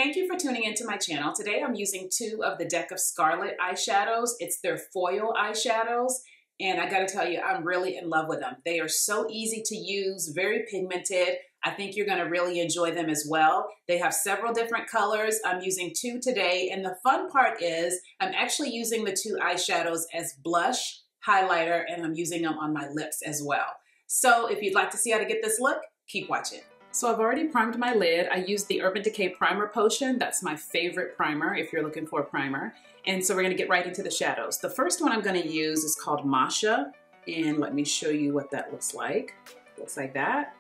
Thank you for tuning into my channel. Today I'm using two of the deck of Scarlet eyeshadows. It's their foil eyeshadows, and I gotta tell you, I'm really in love with them. They are so easy to use, very pigmented. I think you're gonna really enjoy them as well. They have several different colors. I'm using two today, and the fun part is I'm actually using the two eyeshadows as blush, highlighter, and I'm using them on my lips as well. So if you'd like to see how to get this look, keep watching. So I've already primed my lid. I used the Urban Decay Primer Potion. That's my favorite primer if you're looking for a primer. And so we're gonna get right into the shadows. The first one I'm gonna use is called Masha. And let me show you what that looks like. Looks like that.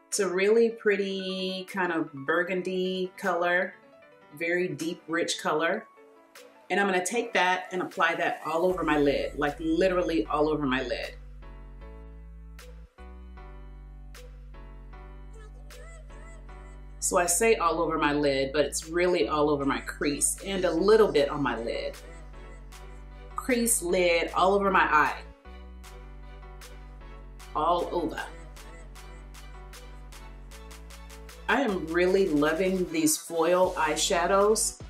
It's a really pretty kind of burgundy color, very deep, rich color. And I'm gonna take that and apply that all over my lid, like literally all over my lid. So I say all over my lid, but it's really all over my crease and a little bit on my lid. Crease, lid, all over my eye. All over. I am really loving these foil eyeshadows.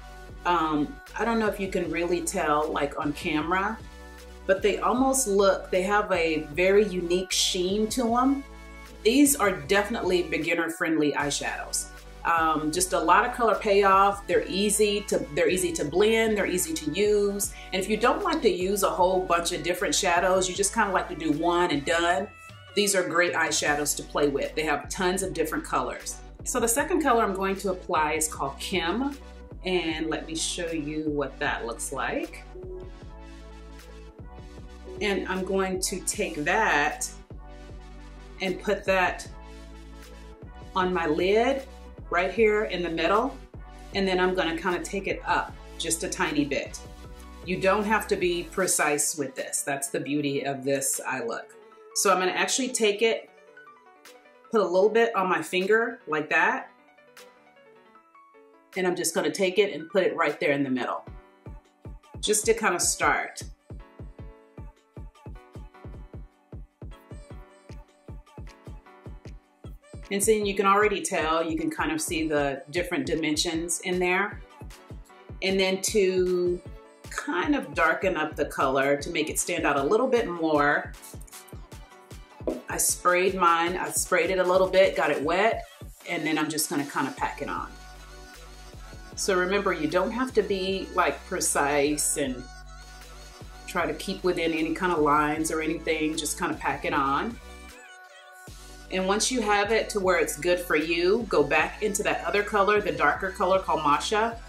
I don't know if you can really tell like on camera, but they almost look, they have a very unique sheen to them. These are definitely beginner-friendly eyeshadows. Just a lot of color payoff. They're easy to blend, they're easy to use. And if you don't like to use a whole bunch of different shadows, you just kind of like to do one and done, these are great eyeshadows to play with. They have tons of different colors. So the second color I'm going to apply is called Kim. And let me show you what that looks like. And I'm going to take that and put that on my lid right here in the middle, and then I'm gonna kind of take it up just a tiny bit. You don't have to be precise with this. That's the beauty of this eye look. So I'm gonna actually take it, put a little bit on my finger like that, and I'm just gonna take it and put it right there in the middle, just to kind of start. And so you can already tell, you can kind of see the different dimensions in there. And then to kind of darken up the color to make it stand out a little bit more, I sprayed mine. I sprayed it a little bit, got it wet, and then I'm just gonna kind of pack it on. So remember, you don't have to be like precise and try to keep within any kind of lines or anything, just kind of pack it on. And once you have it to where it's good for you, go back into that other color, the darker color called Masha,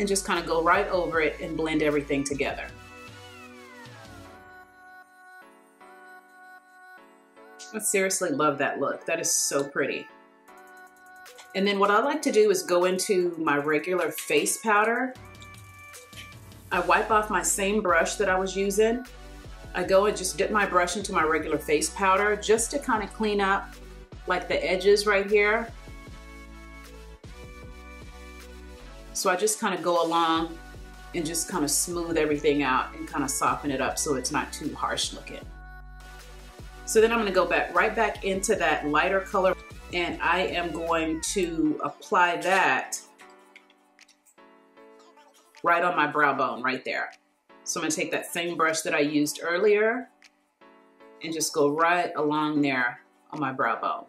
and just kind of go right over it and blend everything together. I seriously love that look. That is so pretty. And then what I like to do is go into my regular face powder. I wipe off my same brush that I was using. I go and just dip my brush into my regular face powder just to kind of clean up like the edges right here. So I just kind of go along and just kind of smooth everything out and kind of soften it up so it's not too harsh looking. So then I'm going to go right back into that lighter color, and I am going to apply that right on my brow bone right there. So I'm gonna take that same brush that I used earlier and just go right along there on my brow bone.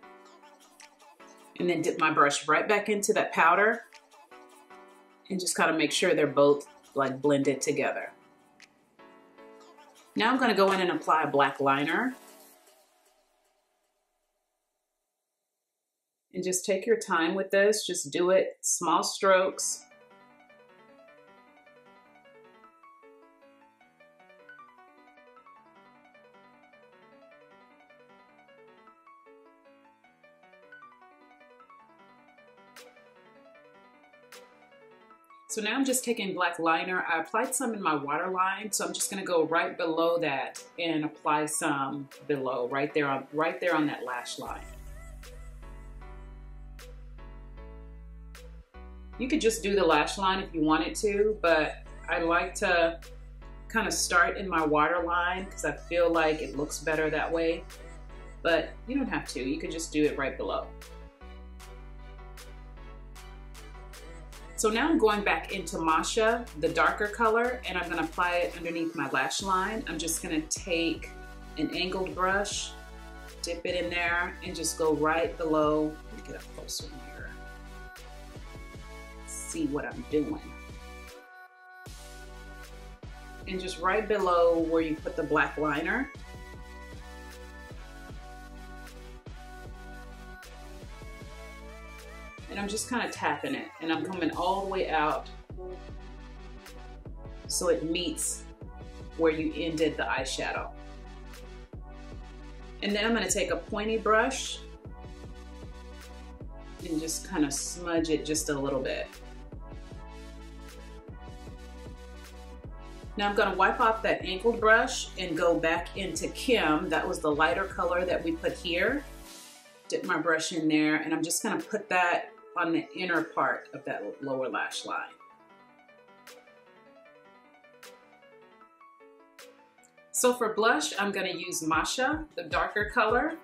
And then dip my brush right back into that powder and just kind of make sure they're both like blended together. Now I'm gonna go in and apply a black liner. And just take your time with this, just do it small strokes. So now I'm just taking black liner. I applied some in my waterline, so I'm just gonna go right below that and apply some below, right there on that lash line. You could just do the lash line if you wanted to, but I like to kind of start in my waterline because I feel like it looks better that way. But you don't have to, you could just do it right below. So now I'm going back into Masha, the darker color, and I'm gonna apply it underneath my lash line. I'm just gonna take an angled brush, dip it in there, and just go right below. Let me get up closer here. See what I'm doing. And just right below where you put the black liner. And I'm just kind of tapping it, and I'm coming all the way out so it meets where you ended the eyeshadow. And then I'm going to take a pointy brush and just kind of smudge it just a little bit. Now I'm going to wipe off that angled brush and go back into Kim. That was the lighter color that we put here. Dip my brush in there, and I'm just going to put that on the inner part of that lower lash line. So for blush, I'm going to use Masha, the darker color.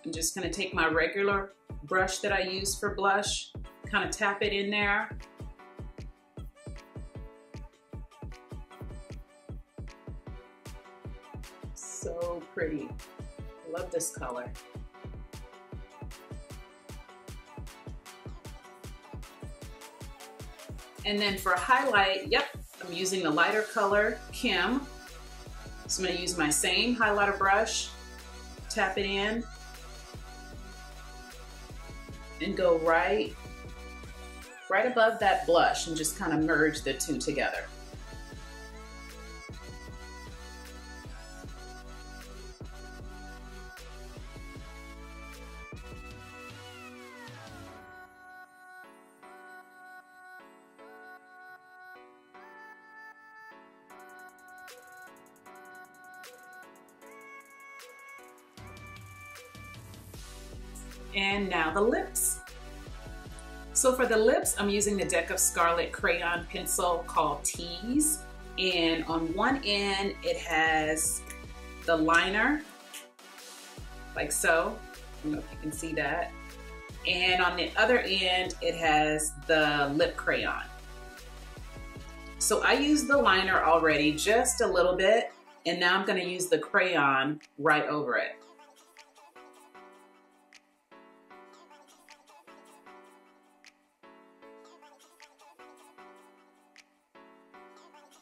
I'm just going to take my regular brush that I use for blush, kind of tap it in there. So pretty. I love this color. And then for highlight, yep, I'm using the lighter color, Kim. So I'm gonna use my same highlighter brush, tap it in, and go right above that blush and just kind of merge the two together. And now the lips. So for the lips, I'm using the deck of Scarlet crayon pencil called Tease. And on one end, it has the liner, like so. I don't know if you can see that. And on the other end, it has the lip crayon. So I used the liner already, just a little bit. And now I'm gonna use the crayon right over it.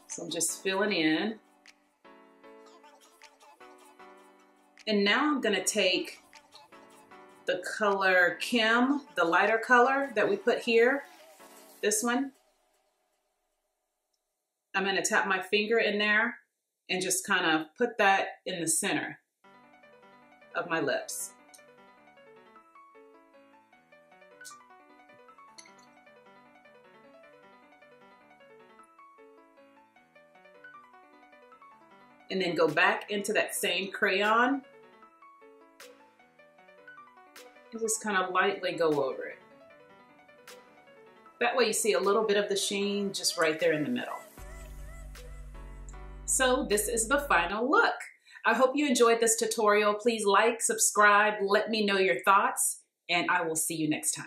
So I'm just filling in. And now I'm gonna take the color Kim, the lighter color that we put here, this one. I'm gonna tap my finger in there and just kind of put that in the center of my lips. And then go back into that same crayon and just kind of lightly go over it. That way you see a little bit of the sheen just right there in the middle. So this is the final look. I hope you enjoyed this tutorial. Please like, subscribe, let me know your thoughts, and I will see you next time.